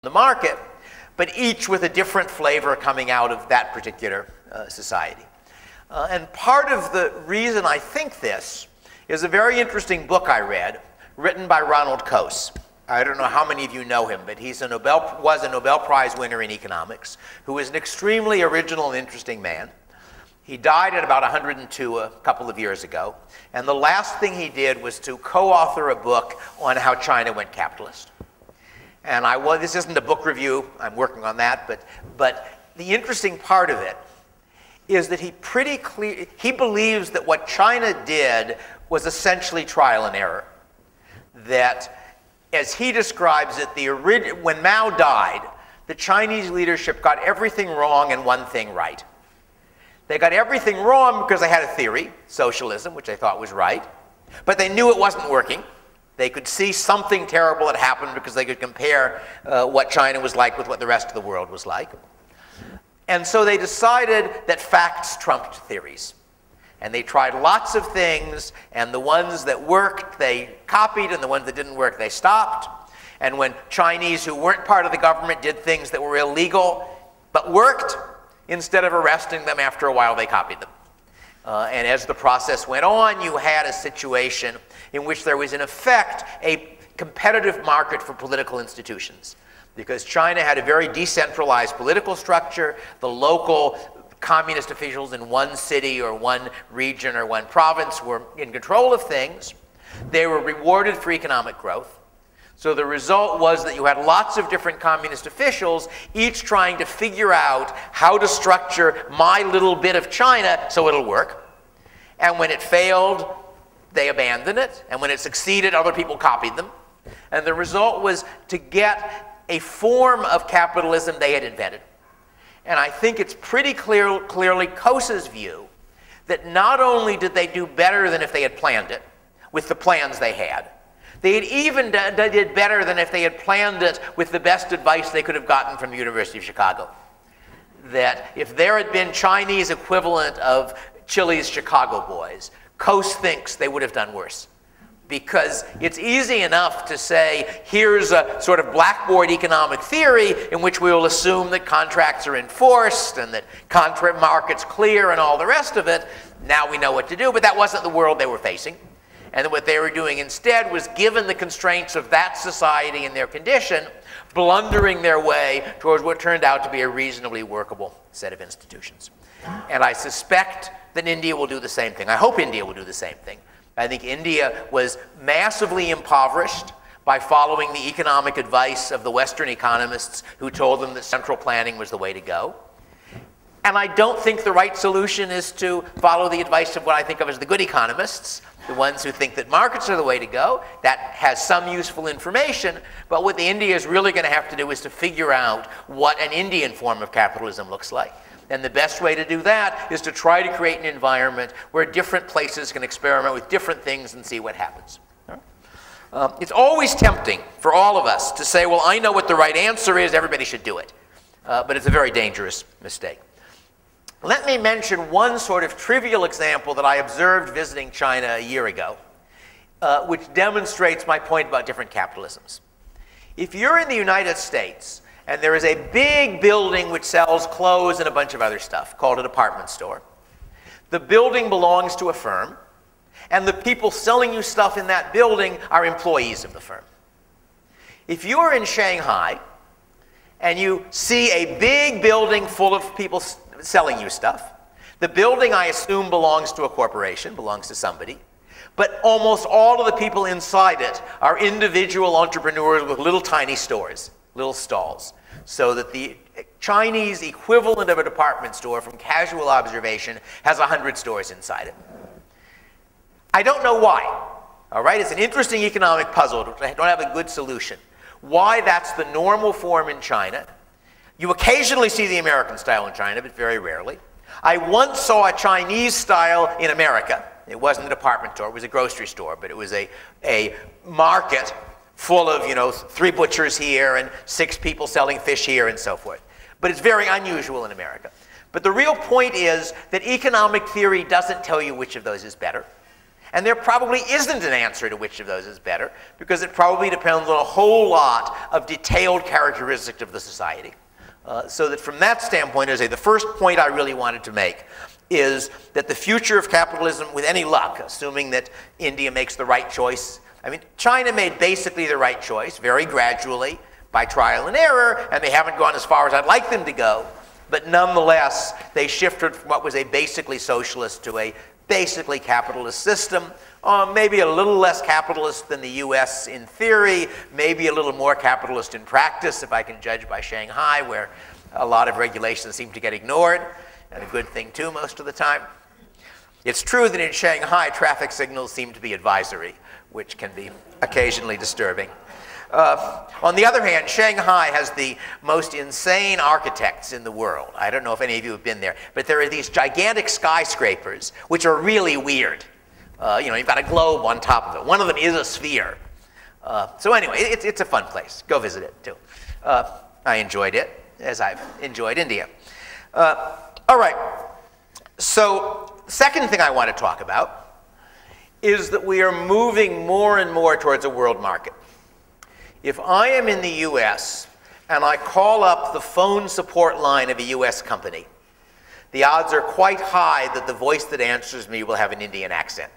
the market, but each with a different flavor coming out of that particular society. And part of the reason I think this is a very interesting book I read, written by Ronald Coase. I don't know how many of you know him, but he was a Nobel Prize winner in economics, who is an extremely original and interesting man. He died at about 102 a couple of years ago, and the last thing he did was to co-author a book on how China went capitalist. And this isn't a book review, I'm working on that, but the interesting part of it is that he believes that what China did was essentially trial and error. That, as he describes it, when Mao died, the Chinese leadership got everything wrong and one thing right. They got everything wrong because they had a theory, socialism, which they thought was right, but they knew it wasn't working. They could see something terrible had happened because they could compare what China was like with what the rest of the world was like. And so they decided that facts trumped theories. And they tried lots of things, and the ones that worked, they copied, and the ones that didn't work, they stopped. And when Chinese who weren't part of the government did things that were illegal but worked, instead of arresting them, after a while they copied them. And as the process went on, you had a situation in which there was, in effect, a competitive market for political institutions. Because China had a very decentralized political structure, the local communist officials in one city or one region or one province were in control of things. They were rewarded for economic growth. So the result was that you had lots of different communist officials, each trying to figure out how to structure my little bit of China so it'll work. And when it failed, they abandoned it. And when it succeeded, other people copied them. And the result was to get a form of capitalism they had invented. And I think it's pretty clearly Coase's view that not only did they do better than if they had planned it, with the plans they had, they had even did better than if they had planned it with the best advice they could have gotten from the University of Chicago. That if there had been Chinese equivalent of Chile's Chicago boys, Coase thinks they would have done worse. Because it's easy enough to say, here's a sort of blackboard economic theory in which we will assume that contracts are enforced and that contract markets clear and all the rest of it. Now we know what to do, but that wasn't the world they were facing. And what they were doing instead was, given the constraints of that society and their condition, blundering their way towards what turned out to be a reasonably workable set of institutions. And I suspect that India will do the same thing. I hope India will do the same thing. I think India was massively impoverished by following the economic advice of the Western economists who told them that central planning was the way to go. And I don't think the right solution is to follow the advice of what I think of as the good economists, the ones who think that markets are the way to go. That has some useful information, but what India is really going to have to do is to figure out what an Indian form of capitalism looks like. And the best way to do that is to try to create an environment where different places can experiment with different things and see what happens. It's always tempting for all of us to say, well, I know what the right answer is, everybody should do it. But it's a very dangerous mistake. Let me mention one sort of trivial example that I observed visiting China a year ago, which demonstrates my point about different capitalisms. If you're in the United States, and there is a big building which sells clothes and a bunch of other stuff, called a department store. The building belongs to a firm, and the people selling you stuff in that building are employees of the firm. If you are in Shanghai, and you see a big building full of people selling you stuff, the building, I assume, belongs to a corporation, belongs to somebody, but almost all of the people inside it are individual entrepreneurs with little tiny stores, little stalls. So that the Chinese equivalent of a department store, from casual observation, has 100 stores inside it. I don't know why. All right, it's an interesting economic puzzle. I don't have a good solution. Why that's the normal form in China. You occasionally see the American style in China, but very rarely. I once saw a Chinese style in America. It wasn't a department store, it was a grocery store, but it was a market full of, 3 butchers here and 6 people selling fish here and so forth. But it's very unusual in America. But the real point is that economic theory doesn't tell you which of those is better. And there probably isn't an answer to which of those is better, because it probably depends on a whole lot of detailed characteristics of the society. So that from that standpoint, as I say, the first point I really wanted to make is that the future of capitalism, with any luck, assuming that India makes the right choice. I mean, China made basically the right choice, very gradually, by trial and error, and they haven't gone as far as I'd like them to go. But nonetheless, they shifted from what was a basically socialist to a basically capitalist system, maybe a little less capitalist than the US in theory, maybe a little more capitalist in practice, if I can judge by Shanghai, where a lot of regulations seem to get ignored, and a good thing too most of the time. It's true that in Shanghai, traffic signals seem to be advisory, which can be occasionally disturbing. On the other hand, Shanghai has the most insane architects in the world. I don't know if any of you have been there, but there are these gigantic skyscrapers, which are really weird. You've got a globe on top of it. One of them is a sphere. So anyway, it's a fun place. Go visit it, too. I enjoyed it, as I've enjoyed India. All right. So the second thing I want to talk about is that we are moving more and more towards a world market. If I am in the US and I call up the phone support line of a US company, the odds are quite high that the voice that answers me will have an Indian accent.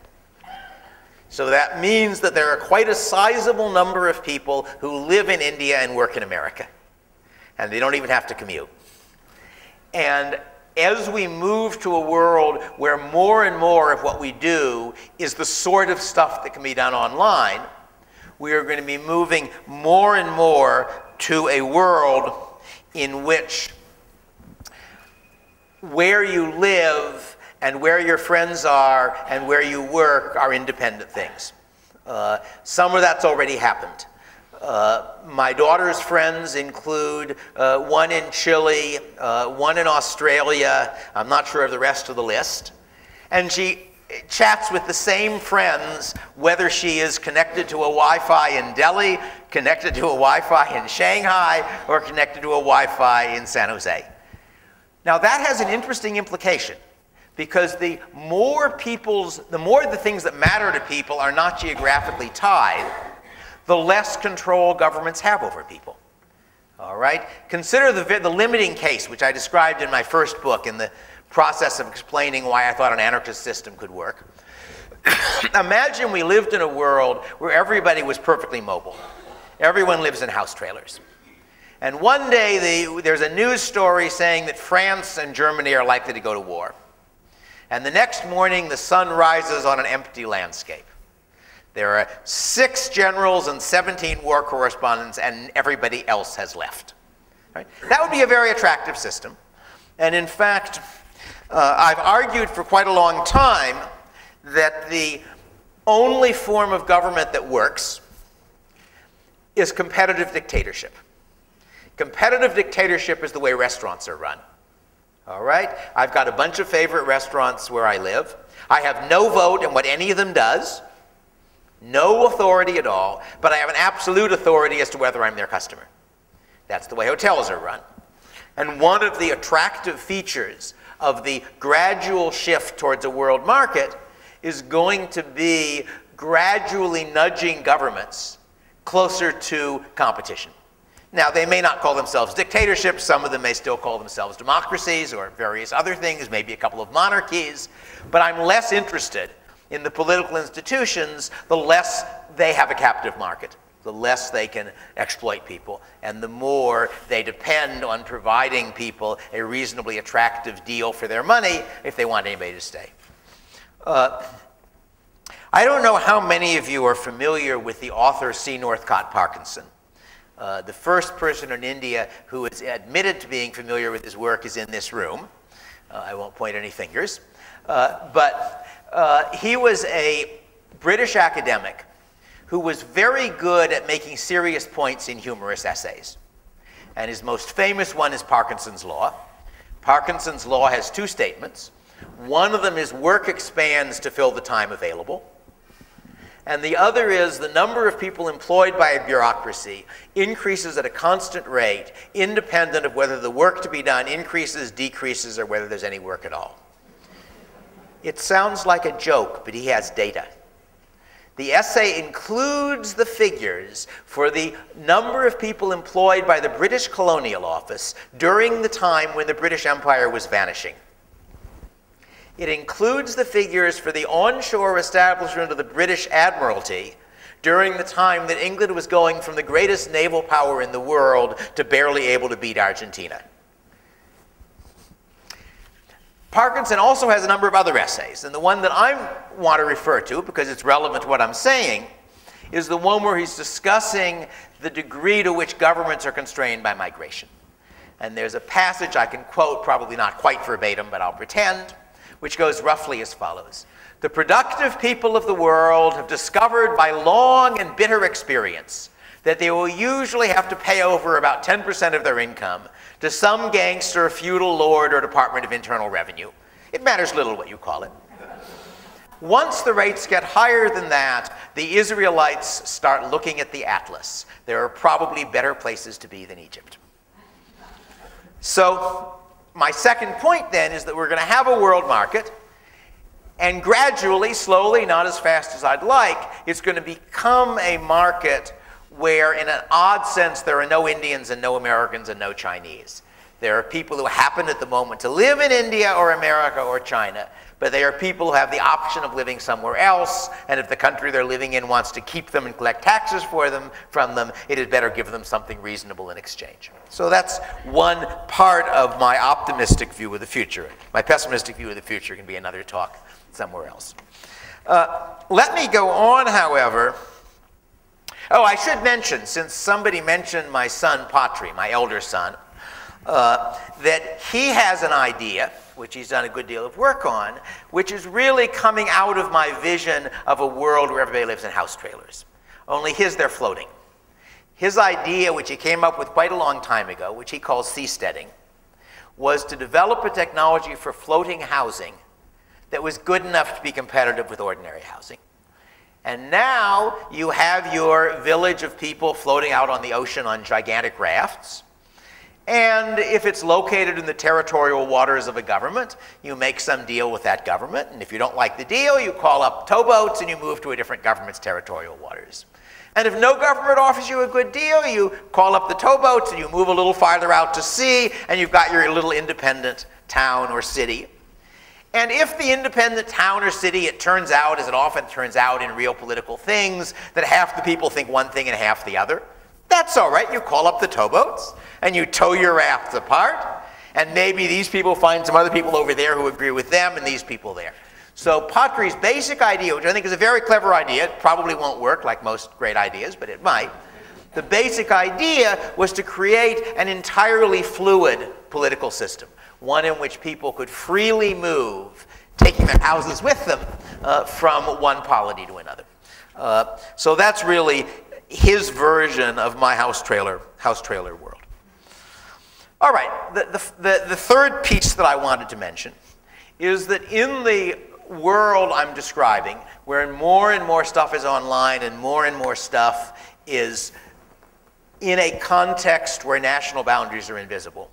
So that means that there are quite a sizable number of people who live in India and work in America. And they don't even have to commute. And as we move to a world where more and more of what we do is the sort of stuff that can be done online, we are going to be moving more and more to a world in which where you live and where your friends are and where you work are independent things. Some of that's already happened. My daughter's friends include one in Chile, one in Australia. I'm not sure of the rest of the list. And she chats with the same friends, whether she is connected to a Wi-Fi in Delhi, connected to a Wi-Fi in Shanghai, or connected to a Wi-Fi in San Jose. Now that has an interesting implication, because the more the things that matter to people are not geographically tied, the less control governments have over people. All right? Consider the limiting case, which I described in my first book in the process of explaining why I thought an anarchist system could work. Imagine we lived in a world where everybody was perfectly mobile. Everyone lives in house trailers. And one day there's a news story saying that France and Germany are likely to go to war. And the next morning the sun rises on an empty landscape. There are 6 generals and 17 war correspondents, and everybody else has left. Right? That would be a very attractive system. And in fact, I've argued for quite a long time that the only form of government that works is competitive dictatorship. Competitive dictatorship is the way restaurants are run. All right? I've got a bunch of favorite restaurants where I live. I have no vote in what any of them does, no authority at all, but I have an absolute authority as to whether I'm their customer. That's the way hotels are run. And one of the attractive features of the gradual shift towards a world market is going to be gradually nudging governments closer to competition. Now, they may not call themselves dictatorships. Some of them may still call themselves democracies or various other things, maybe a couple of monarchies. But I'm less interested in the political institutions the less they have a captive market, the less they can exploit people, and the more they depend on providing people a reasonably attractive deal for their money if they want anybody to stay. I don't know how many of you are familiar with the author C. Northcott Parkinson. The first person in India who is admitted to being familiar with his work is in this room. I won't point any fingers. But he was a British academic who was very good at making serious points in humorous essays. And his most famous one is Parkinson's Law. Parkinson's Law has 2 statements. One of them is work expands to fill the time available. And the other is the number of people employed by a bureaucracy increases at a constant rate, independent of whether the work to be done increases, decreases, or whether there's any work at all. It sounds like a joke, but he has data. The essay includes the figures for the number of people employed by the British Colonial Office during the time when the British Empire was vanishing. It includes the figures for the onshore establishment of the British Admiralty during the time that England was going from the greatest naval power in the world to barely able to beat Argentina. Parkinson also has a number of other essays, and the one that I want to refer to, because it's relevant to what I'm saying, is the one where he's discussing the degree to which governments are constrained by migration. And there's a passage I can quote, probably not quite verbatim, but I'll pretend, which goes roughly as follows. The productive people of the world have discovered by long and bitter experience that they will usually have to pay over about 10% of their income to some gangster, feudal lord, or Department of Internal Revenue. It matters little what you call it. Once the rates get higher than that, the Israelites start looking at the atlas. There are probably better places to be than Egypt. So my second point then is that we're going to have a world market, and gradually, slowly, not as fast as I'd like, it's going to become a market where, in an odd sense, there are no Indians and no Americans and no Chinese. There are people who happen at the moment to live in India or America or China, but they are people who have the option of living somewhere else, and if the country they're living in wants to keep them and collect taxes from them, it had better give them something reasonable in exchange. So that's one part of my optimistic view of the future. My pessimistic view of the future can be another talk somewhere else. Let me go on, however. Oh, I should mention, since somebody mentioned my son Patri, my elder son, that he has an idea, which he's done a good deal of work on, which is really coming out of my vision of a world where everybody lives in house trailers. Only they're floating. His idea, which he came up with quite a long time ago, which he calls seasteading, was to develop a technology for floating housing that was good enough to be competitive with ordinary housing. And now you have your village of people floating out on the ocean on gigantic rafts. And if it's located in the territorial waters of a government, you make some deal with that government. And if you don't like the deal, you call up towboats and you move to a different government's territorial waters. And if no government offers you a good deal, you call up the towboats and you move a little farther out to sea, and you've got your little independent town or city. And if the independent town or city, it turns out, as it often turns out in real political things, that half the people think one thing and half the other, that's all right. You call up the towboats and you tow your rafts apart, and maybe these people find some other people over there who agree with them and these people there. So Patri's basic idea, which I think is a very clever idea, it probably won't work like most great ideas, but it might. The basic idea was to create an entirely fluid political system, one in which people could freely move, taking their houses with them from one polity to another. So that's really his version of my house trailer world. All right, the third piece that I wanted to mention is that in the world I'm describing, where more and more stuff is online and more stuff is in a context where national boundaries are invisible,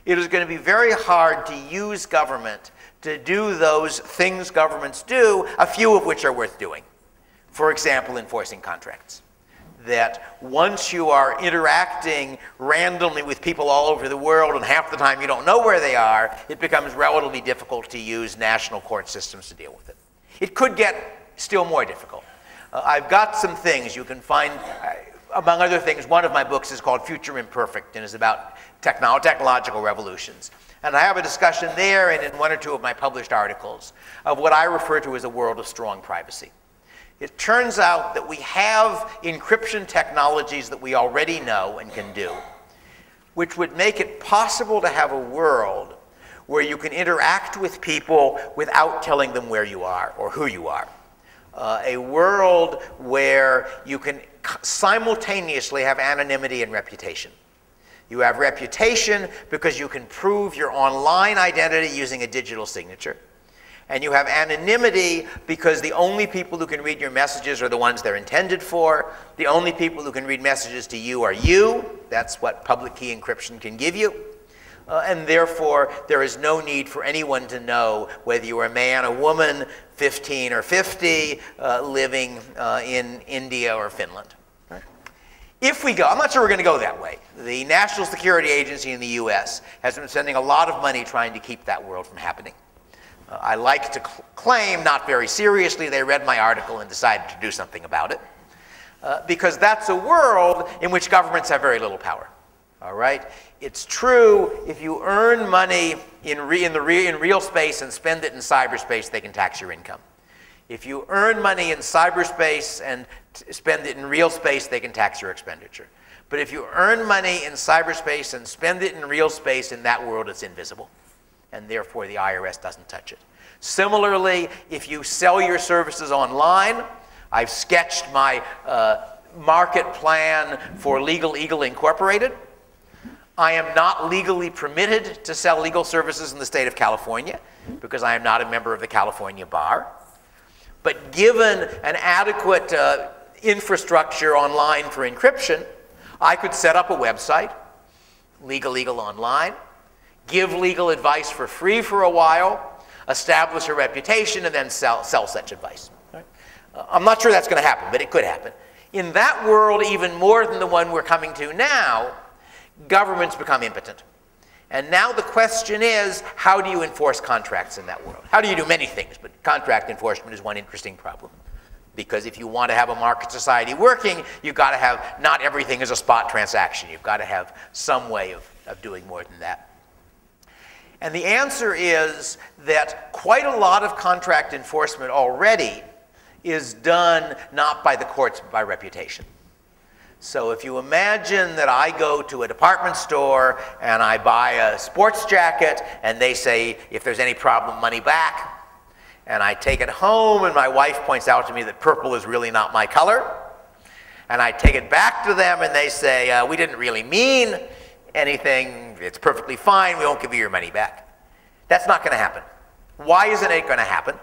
it is going to be very hard to use government to do those things governments do, a few of which are worth doing. For example, enforcing contracts. That once you are interacting randomly with people all over the world and half the time you don't know where they are, it becomes relatively difficult to use national court systems to deal with it. It could get still more difficult. I've got some things you can find, among other things, one of my books is called Future Imperfect and is about technological revolutions. And I have a discussion there and in one or two of my published articles of what I refer to as a world of strong privacy. It turns out that we have encryption technologies that we already know and can do, which would make it possible to have a world where you can interact with people without telling them where you are or who you are. A world where you can simultaneously have anonymity and reputation. You have reputation because you can prove your online identity using a digital signature. And you have anonymity because the only people who can read your messages are the ones they're intended for. The only people who can read messages to you are you. That's what public key encryption can give you. And therefore, there is no need for anyone to know whether you are a man, a woman, 15 or 50 living in India or Finland. If we go, I'm not sure we're going to go that way. The National Security Agency in the US has been spending a lot of money trying to keep that world from happening. I like to claim, not very seriously, they read my article and decided to do something about it. Because that's a world in which governments have very little power. All right? It's true, if you earn money in real space and spend it in cyberspace, they can tax your income. If you earn money in cyberspace and spend it in real space, they can tax your expenditure. But if you earn money in cyberspace and spend it in real space, in that world it's invisible. And therefore the IRS doesn't touch it. Similarly, if you sell your services online, I've sketched my market plan for Legal Eagle Incorporated. I am not legally permitted to sell legal services in the state of California because I am not a member of the California Bar. But given an adequate infrastructure online for encryption, I could set up a website, Legal Eagle Online, give legal advice for free for a while, establish a reputation, and then sell such advice. Right? I'm not sure that's going to happen, but it could happen. In that world, even more than the one we're coming to now, governments become impotent. And now the question is, how do you enforce contracts in that world? How do you do many things, but contract enforcement is one interesting problem. Because if you want to have a market society working, you've got to have, not everything is a spot transaction. You've got to have some way of doing more than that. And the answer is that quite a lot of contract enforcement already is done not by the courts, but by reputation. So if you imagine that I go to a department store and I buy a sports jacket and they say, if there's any problem, money back, and I take it home and my wife points out to me that purple is really not my color, and I take it back to them and they say, we didn't really mean anything, it's perfectly fine, we won't give you your money back. That's not going to happen. Why isn't it going to happen?